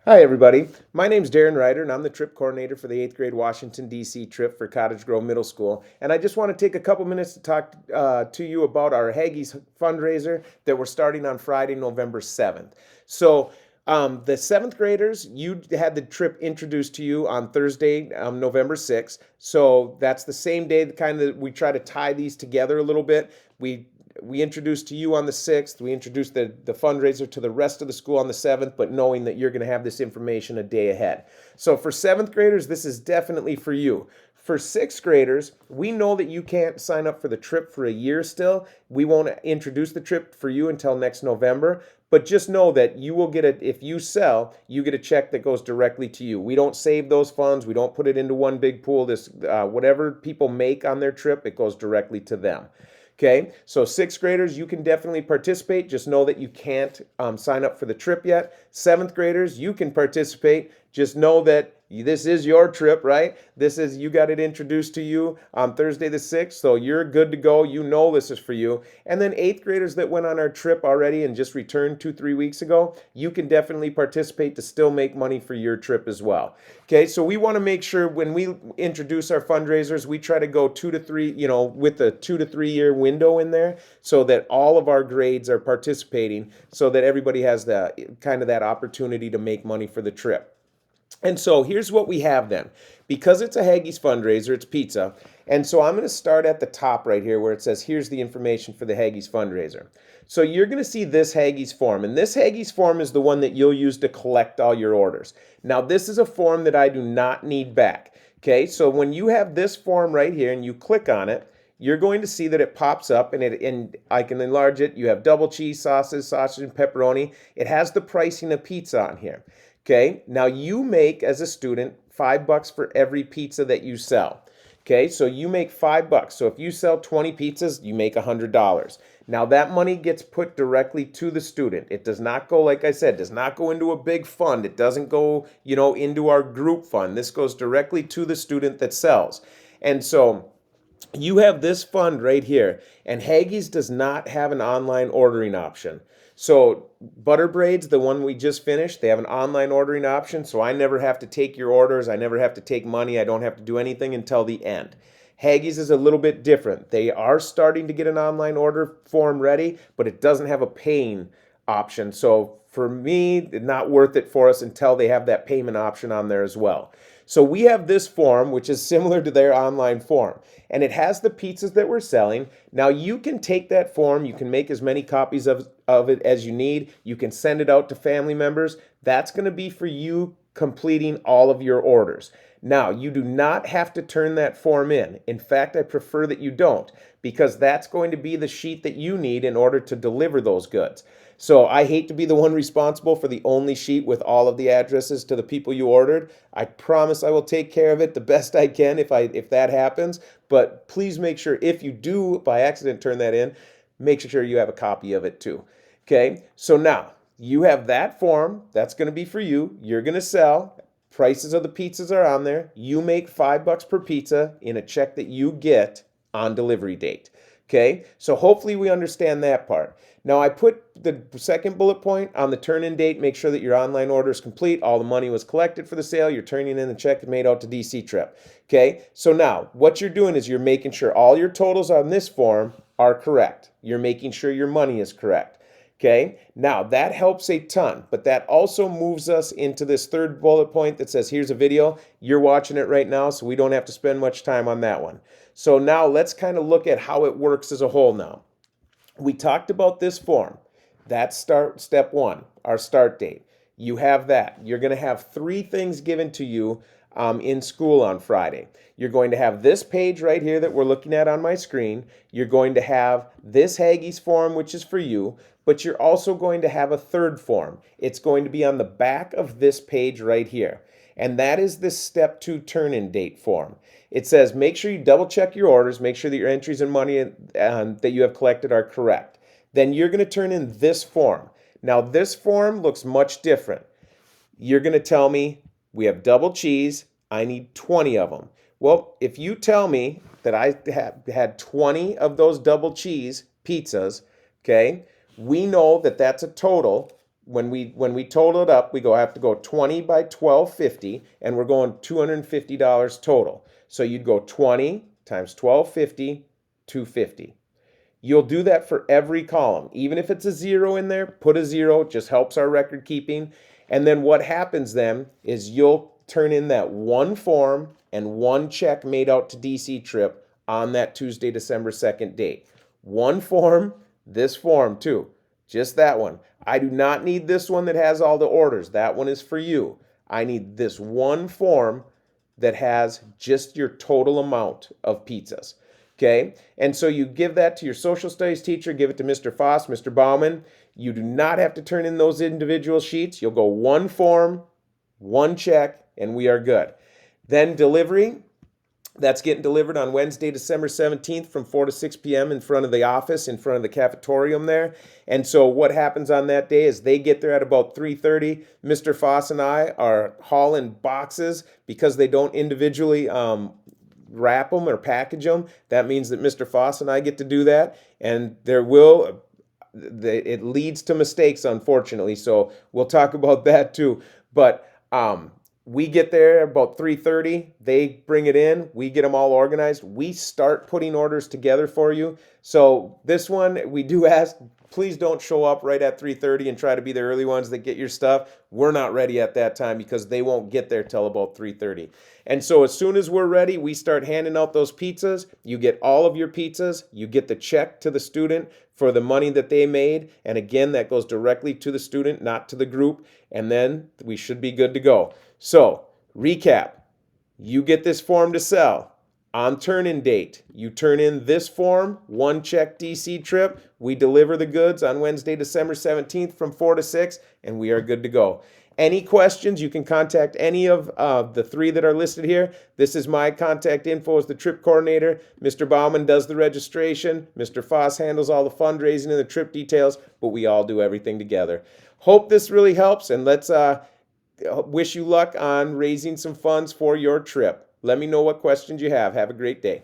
Hi, everybody. My name's Darren Ryder, and I'm the trip coordinator for the 8th grade Washington, D.C. trip for Cottage Grove Middle School. And I just want to take a couple minutes to talk to you about our Heggies fundraiser that we're starting on Friday, November 7th. The 7th graders, you had the trip introduced to you on Thursday, November 6th. So that's the same day that kind of we try to tie these together a little bit. We introduced to you on the 6th. We introduced the fundraiser to the rest of the school on the 7th, but knowing that you're going to have this information a day ahead. So for 7th graders, this is definitely for you. For 6th graders, we know that you can't sign up for the trip for a year still. We won't introduce the trip for you until next November. But just know that you will get it if you sell, you get a check that goes directly to you. We don't save those funds. We don't put it into one big pool. Whatever people make on their trip, it goes directly to them. Okay, so 6th graders, you can definitely participate. Just know that you can't sign up for the trip yet. 7th graders, you can participate. Just know that this is your trip, right? You got it introduced to you on Thursday the 6th, so you're good to go. You know this is for you. And then 8th graders that went on our trip already and just returned 2, 3 weeks ago, you can definitely participate to still make money for your trip as well. Okay, so we want to make sure when we introduce our fundraisers, we try to go 2 to 3, with a 2 to 3 year window in there so that all of our grades are participating so that everybody has the kind of that opportunity to make money for the trip. And so here's what we have then. Because it's a Heggies fundraiser, it's pizza. And so I'm going to start at the top right here where it says, here's the information for the Heggies fundraiser. So you're going to see this Heggies form. And this Heggies form is the one that you'll use to collect all your orders. Now, this is a form that I do not need back. Okay, so when you have this form right here and you click on it, you're going to see that it pops up and I can enlarge it. You have double cheese, sausage, and pepperoni. It has the pricing of pizza on here. Okay, now you make as a student $5 for every pizza that you sell. Okay, so you make $5. So if you sell 20 pizzas, you make $100. Now that money gets put directly to the student. It does not go, like I said, does not go into a big fund. It doesn't go, into our group fund. This goes directly to the student that sells. And so you have this fund right here, and Haggeys does not have an online ordering option. So Butter Braids, the one we just finished, they have an online ordering option, so I never have to take your orders. I never have to take money. I don't have to do anything until the end. Haggeys is a little bit different. They are starting to get an online order form ready, but it doesn't have a paying option. So for me, not worth it for us until they have that payment option on there as well. So we have this form, which is similar to their online form, and it has the pizzas that we're selling. Now you can take that form, you can make as many copies of it as you need. You can send it out to family members. That's going to be for you completing all of your orders. Now, you do not have to turn that form in. In fact, I prefer that you don't because that's going to be the sheet that you need in order to deliver those goods. So I hate to be the one responsible for the only sheet with all of the addresses to the people you ordered. I promise I will take care of it the best I can if that happens. But please make sure if you do by accident turn that in, make sure you have a copy of it too. Okay, so now you have that form. That's going to be for you. You're going to sell. Prices of the pizzas are on there. You make $5 per pizza in a check that you get on delivery date. Okay, so hopefully we understand that part. Now I put the second bullet point on the turn-in date. Make sure that your online order is complete. All the money was collected for the sale. You're turning in the check made out to DC Trip. Okay, so now what you're doing is you're making sure all your totals on this form are correct. You're making sure your money is correct. Okay, now that helps a ton, but that also moves us into this third bullet point that says, here's a video. You're watching it right now, so we don't have to spend much time on that one. So now let's kind of look at how it works as a whole now. We talked about this form. That's step one, our start date. You have that. You're going to have 3 things given to you in school on Friday. You're going to have this page right here that we're looking at on my screen. You're going to have this Haggeys form, which is for you, but you're also going to have a third form. It's going to be on the back of this page right here. And that is this step 2 turn-in date form. It says make sure you double check your orders, make sure that your entries and money that you have collected are correct. Then you're going to turn in this form. Now this form looks much different. You're going to tell me we have double cheese. I need 20 of them. Well, if you tell me that I had 20 of those double cheese pizzas, okay, we know that that's a total. when we total it up, we have to go 20 by 1250, and we're going $250 total. So you'd go 20 times 1250, 250. You'll do that for every column. Even if it's a zero in there, put a zero. It just helps our record keeping. And then what happens then is you'll turn in that one form and one check made out to DC Trip on that Tuesday, December 2nd date. One form, this form too. Just that one. I do not need this one that has all the orders. That one is for you. I need this one form that has just your total amount of pizzas. Okay, and so you give that to your social studies teacher, give it to Mr. Foss, Mr. Bauman. You do not have to turn in those individual sheets. You'll go one form, one check, and we are good. Then delivery, that's getting delivered on Wednesday, December 17th from 4 to 6 p.m. in front of the office, in front of the cafetorium there. And so what happens on that day is they get there at about 3:30. Mr. Foss and I are hauling boxes because they don't individually wrap them or package them. That means that Mr. Foss and I get to do that, and it leads to mistakes, unfortunately. So we'll talk about that too. But we get there about 3:30. They bring it in. We get them all organized. We start putting orders together for you. So this one, we do ask, please don't show up right at 3:30 and try to be the early ones that get your stuff. We're not ready at that time because they won't get there till about 3:30. And so as soon as we're ready, we start handing out those pizzas. You get all of your pizzas. You get the check to the student for the money that they made. And again, that goes directly to the student, not to the group. And then we should be good to go. So, recap. You get this form to sell. On turn-in date, you turn in this form, one check DC Trip. We deliver the goods on Wednesday, December 17th from 4 to 6, and we are good to go. Any questions, you can contact any of the three that are listed here. This is my contact info as the trip coordinator. Mr. Bauman does the registration. Mr. Foss handles all the fundraising and the trip details, but we all do everything together. Hope this really helps, and let's wish you luck on raising some funds for your trip. Let me know what questions you have. Have a great day.